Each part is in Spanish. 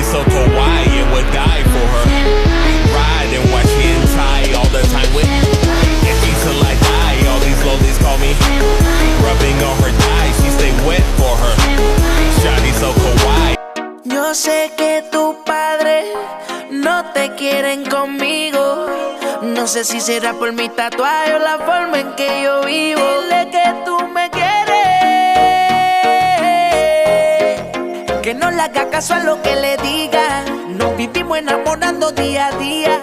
Shawty so kawaii and would die for her. Ride and watch hentai all the time with. And she till I die. All these lollies call me. Rubbing on her thighs, she stay wet for her. Shawty so kawaii. Yo sé que tus padres no te quieren conmigo. No sé si será por mi tatuaje o la forma en que yo vivo. Dile que tú me quieres, que no le haga caso a lo que le digan. Nos vivimos enamorando día a día.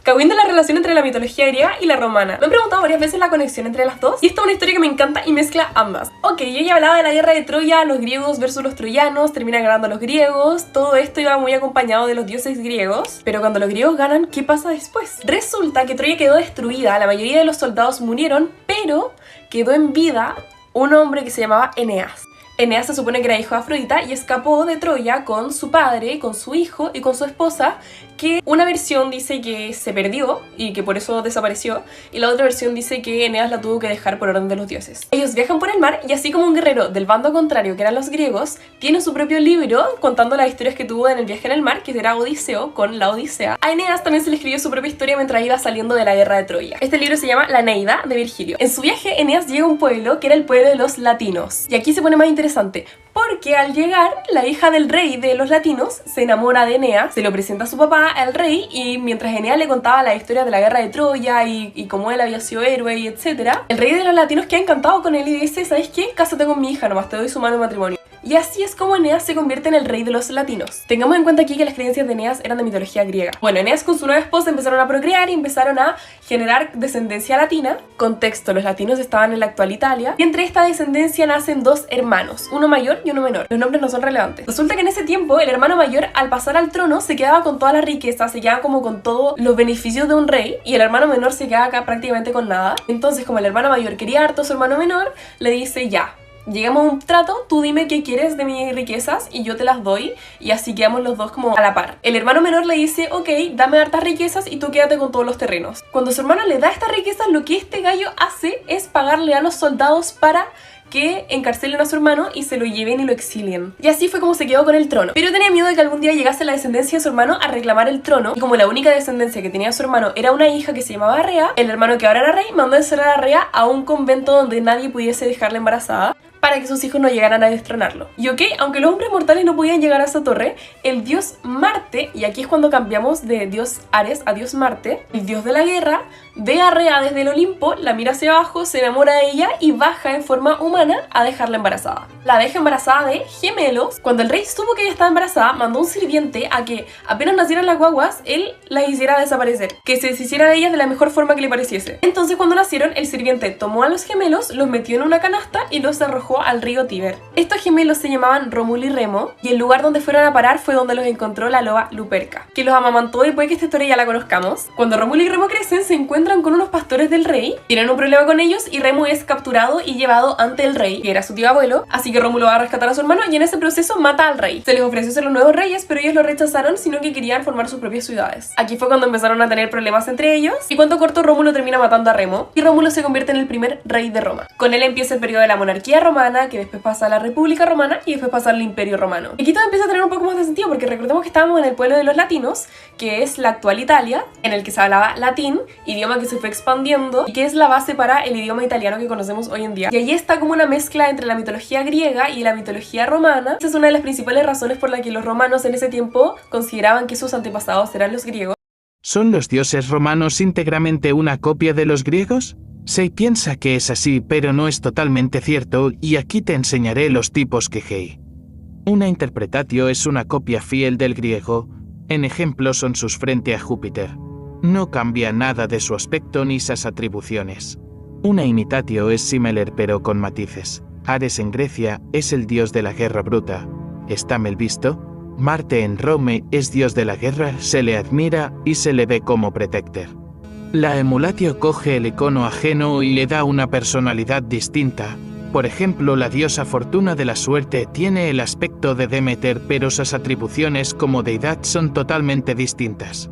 Cagüín de la relación entre la mitología griega y la romana. Me he preguntado varias veces la conexión entre las dos y esta es una historia que me encanta y mezcla ambas. Ok, yo ya hablaba de la guerra de Troya, los griegos versus los troyanos, terminan ganando los griegos, todo esto iba muy acompañado de los dioses griegos, pero cuando los griegos ganan, ¿qué pasa después? Resulta que Troya quedó destruida, la mayoría de los soldados murieron, pero quedó en vida un hombre que se llamaba Eneas. Eneas se supone que era hijo de Afrodita y escapó de Troya con su padre, con su hijo y con su esposa, que una versión dice que se perdió y que por eso desapareció, y la otra versión dice que Eneas la tuvo que dejar por orden de los dioses. Ellos viajan por el mar y así como un guerrero del bando contrario, que eran los griegos, tiene su propio libro contando las historias que tuvo en el viaje en el mar, que era Odiseo, con la Odisea. A Eneas también se le escribió su propia historia mientras iba saliendo de la guerra de Troya. Este libro se llama La Eneida, de Virgilio. En su viaje, Eneas llega a un pueblo que era el pueblo de los latinos. Y aquí se pone más interesante, porque al llegar, la hija del rey de los latinos se enamora de Eneas, se lo presenta a su papá, al rey, y mientras Eneas le contaba la historia de la guerra de Troya y cómo él había sido héroe y etcétera, el rey de los latinos queda encantado con él y dice: ¿sabes qué? Cásate con mi hija, nomás te doy su mano de matrimonio. Y así es como Eneas se convierte en el rey de los latinos. Tengamos en cuenta aquí que las creencias de Eneas eran de mitología griega. Bueno, Eneas con su nueva esposa empezaron a procrear y empezaron a generar descendencia latina. Contexto: los latinos estaban en la actual Italia y entre esta descendencia nacen dos hermanos, uno mayor y uno menor. Los nombres no son relevantes. Resulta que en ese tiempo el hermano mayor, al pasar al trono, se quedaba con toda la riqueza, se quedaba como con todos los beneficios de un rey, y el hermano menor se quedaba acá prácticamente con nada. Entonces, como el hermano mayor quería harto a su hermano menor, le dice: ya, llegamos a un trato, tú dime qué quieres de mis riquezas y yo te las doy, y así quedamos los dos como a la par. El hermano menor le dice: ok, dame hartas riquezas y tú quédate con todos los terrenos. Cuando su hermano le da estas riquezas, lo que este gallo hace es pagarle a los soldados para que encarcelen a su hermano y se lo lleven y lo exilien. Y así fue como se quedó con el trono. Pero tenía miedo de que algún día llegase la descendencia de su hermano a reclamar el trono, y como la única descendencia que tenía su hermano era una hija que se llamaba Rea, el hermano que ahora era rey mandó encerrar a Rea a un convento donde nadie pudiese dejarla embarazada, para que sus hijos no llegaran a destronarlo. Y ok, aunque los hombres mortales no podían llegar a esa torre, el dios Marte, y aquí es cuando cambiamos de dios Ares a dios Marte, el dios de la guerra, ve a Rea desde el Olimpo, la mira hacia abajo, se enamora de ella y baja en forma humana a dejarla embarazada. La deja embarazada de gemelos. Cuando el rey supo que ella estaba embarazada, mandó un sirviente a que apenas nacieran las guaguas, él las hiciera desaparecer, que se deshiciera de ellas de la mejor forma que le pareciese. Entonces, cuando nacieron, el sirviente tomó a los gemelos, los metió en una canasta y los arrojó al río Tíber. Estos gemelos se llamaban Rómulo y Remo, y el lugar donde fueron a parar fue donde los encontró la loba Luperca, que los amamantó, y puede que esta historia ya la conozcamos. Cuando Rómulo y Remo crecen, se encuentran con unos pastores del rey, tienen un problema con ellos y Remo es capturado y llevado ante el rey, que era su tío abuelo, así que Rómulo va a rescatar a su hermano y en ese proceso mata al rey. Se les ofreció ser los nuevos reyes, pero ellos lo rechazaron, sino que querían formar sus propias ciudades. Aquí fue cuando empezaron a tener problemas entre ellos, y cuando corto, Rómulo termina matando a Remo y Rómulo se convierte en el primer rey de Roma. Con él empieza el periodo de la monarquía romana, que después pasa a la República Romana y después pasa al Imperio Romano. Y aquí todo empieza a tener un poco más de sentido, porque recordemos que estábamos en el pueblo de los latinos, que es la actual Italia, en el que se hablaba latín, idioma que se fue expandiendo y que es la base para el idioma italiano que conocemos hoy en día. Y allí está como una mezcla entre la mitología griega y la mitología romana. Esa es una de las principales razones por la que los romanos en ese tiempo consideraban que sus antepasados eran los griegos. ¿Son los dioses romanos íntegramente una copia de los griegos? Se piensa que es así, pero no es totalmente cierto, y aquí te enseñaré los tipos que hay. Una interpretatio es una copia fiel del griego. En ejemplo son sus frente a Júpiter. No cambia nada de su aspecto ni sus atribuciones. Una imitatio es similar pero con matices. Ares en Grecia es el dios de la guerra bruta. Está mal visto. Marte en Rome es dios de la guerra, se le admira y se le ve como protector. La emulatio coge el icono ajeno y le da una personalidad distinta. Por ejemplo, la diosa Fortuna de la suerte tiene el aspecto de Demeter, pero sus atribuciones como deidad son totalmente distintas.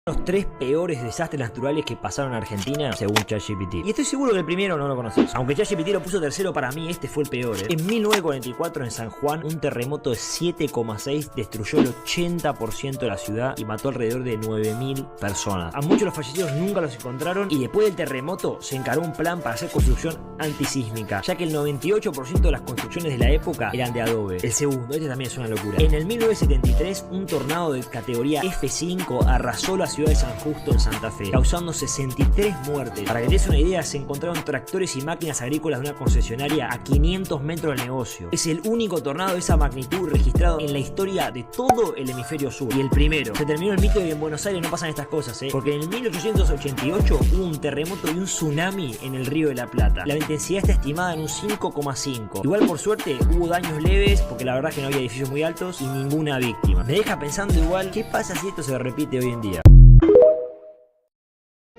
Los 3 peores desastres naturales que pasaron en Argentina según ChatGPT. Y estoy seguro que el primero no lo conoces. Aunque ChatGPT lo puso tercero, para mí este fue el peor. En 1944 en San Juan, un terremoto de 7,6 destruyó el 80% de la ciudad y mató alrededor de 9.000 personas. A muchos de los fallecidos nunca los encontraron y después del terremoto se encaró un plan para hacer construcción antisísmica, ya que el 98% de las construcciones de la época eran de adobe. El segundo, este también es una locura. En el 1973, un tornado de categoría F5 arrasó la ciudad de San Justo en Santa Fe, causando 63 muertes. Para que te des una idea, se encontraron tractores y máquinas agrícolas de una concesionaria a 500 metros del negocio. Es el único tornado de esa magnitud registrado en la historia de todo el hemisferio sur. Y el primero. Se terminó el mito de que en Buenos Aires no pasan estas cosas, porque en el 1888 hubo un terremoto y un tsunami en el Río de la Plata. La intensidad está estimada en un 5,5. Igual por suerte hubo daños leves, porque la verdad es que no había edificios muy altos y ninguna víctima. Me deja pensando igual, ¿qué pasa si esto se repite hoy en día?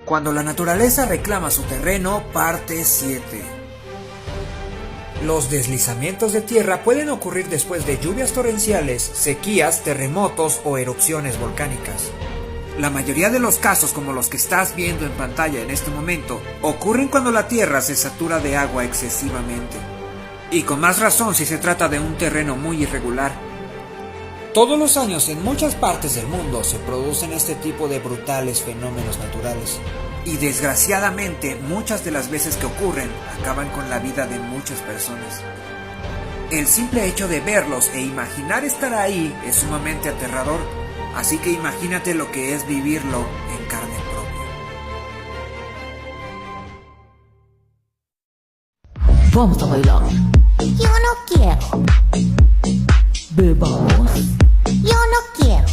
Cuando la naturaleza reclama su terreno, parte 7. Los deslizamientos de tierra pueden ocurrir después de lluvias torrenciales, sequías, terremotos o erupciones volcánicas. La mayoría de los casos, como los que estás viendo en pantalla en este momento, ocurren cuando la tierra se satura de agua excesivamente. Y con más razón si se trata de un terreno muy irregular. Todos los años en muchas partes del mundo se producen este tipo de brutales fenómenos naturales. Y desgraciadamente muchas de las veces que ocurren acaban con la vida de muchas personas. El simple hecho de verlos e imaginar estar ahí es sumamente aterrador, así que imagínate lo que es vivirlo en carne propia. Vamos a bailar. Yo no quiero. Bebamos. Yo no quiero.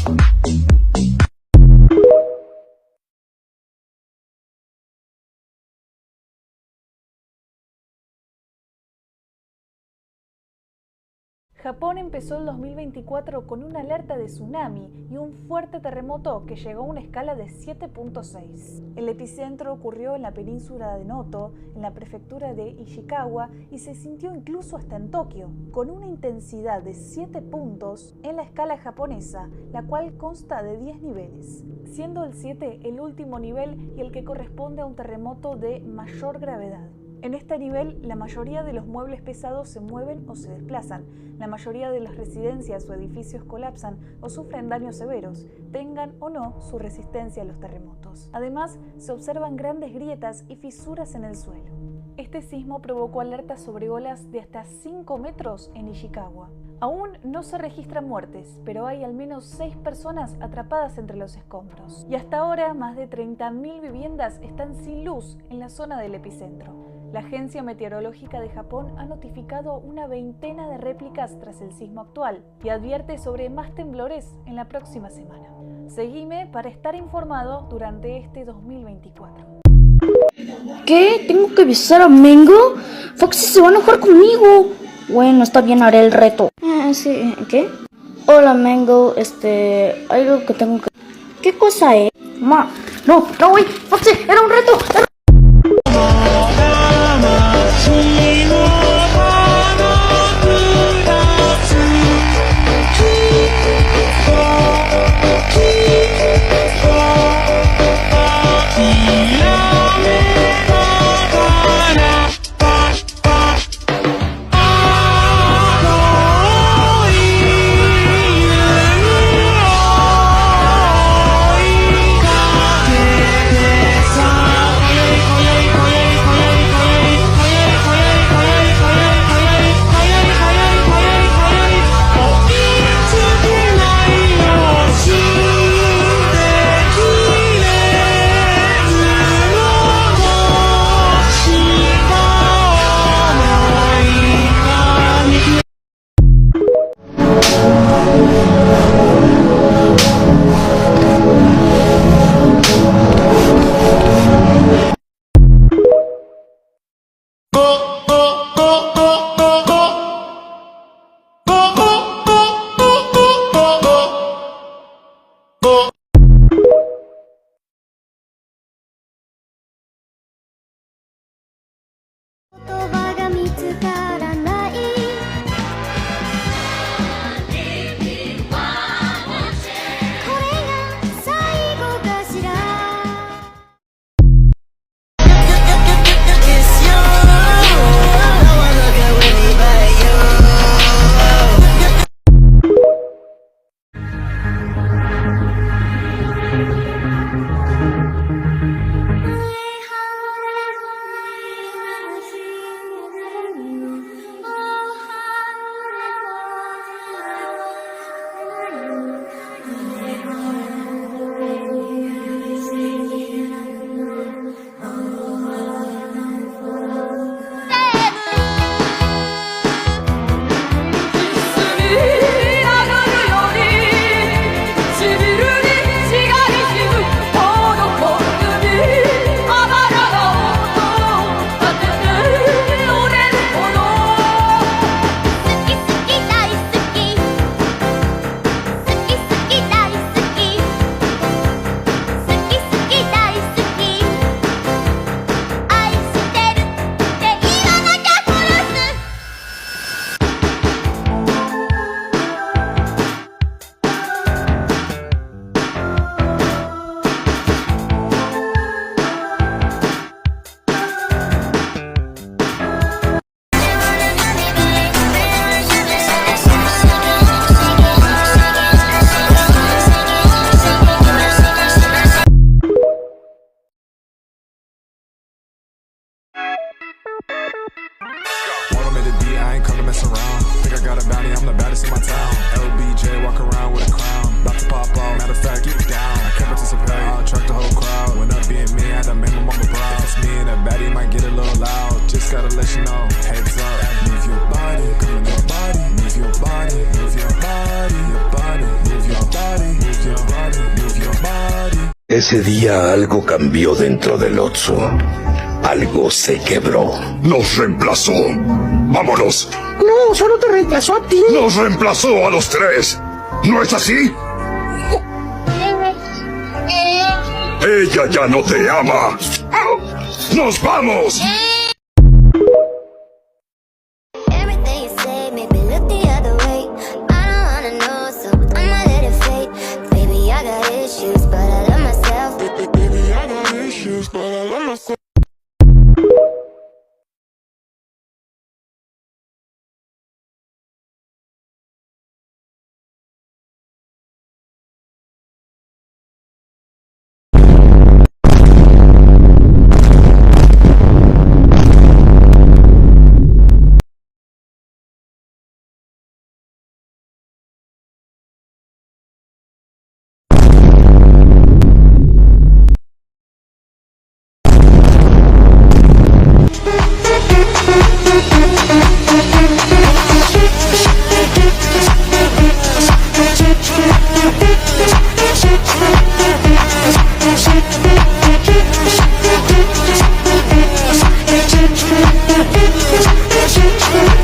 Japón empezó el 2024 con una alerta de tsunami y un fuerte terremoto que llegó a una escala de 7.6. El epicentro ocurrió en la península de Noto, en la prefectura de Ishikawa, y se sintió incluso hasta en Tokio, con una intensidad de 7 puntos en la escala japonesa, la cual consta de 10 niveles, siendo el 7 el último nivel y el que corresponde a un terremoto de mayor gravedad. En este nivel, la mayoría de los muebles pesados se mueven o se desplazan. La mayoría de las residencias o edificios colapsan o sufren daños severos, tengan o no su resistencia a los terremotos. Además, se observan grandes grietas y fisuras en el suelo. Este sismo provocó alertas sobre olas de hasta 5 metros en Ishikawa. Aún no se registran muertes, pero hay al menos 6 personas atrapadas entre los escombros. Y hasta ahora, más de 30.000 viviendas están sin luz en la zona del epicentro. La Agencia Meteorológica de Japón ha notificado una veintena de réplicas tras el sismo actual y advierte sobre más temblores en la próxima semana. Seguime para estar informado durante este 2024. ¿Qué? ¿Tengo que besar a Mango? Foxy se va a enojar conmigo. Bueno, está bien, haré el reto. Sí, ¿qué? Hola, Mango, hay algo que tengo que... ¿Qué cosa es? Ma, no, güey, Foxy, era un reto. gotta let you know, heads up. Move your body, come on your body, move your body, move your body, your body, move your body, move your body, move your body. Ese día algo cambió dentro del Otso. Algo se quebró. Nos reemplazó. ¡Vámonos! No, solo te reemplazó a ti. Nos reemplazó a los tres. ¿No es así? Ella ya no te ama. ¡Nos vamos! Everything you say made me look the other way. I don't wanna know, so I'ma let it fade. Baby, I got issues, but I love myself. Baby, I got issues, but I love myself. We'll be right back.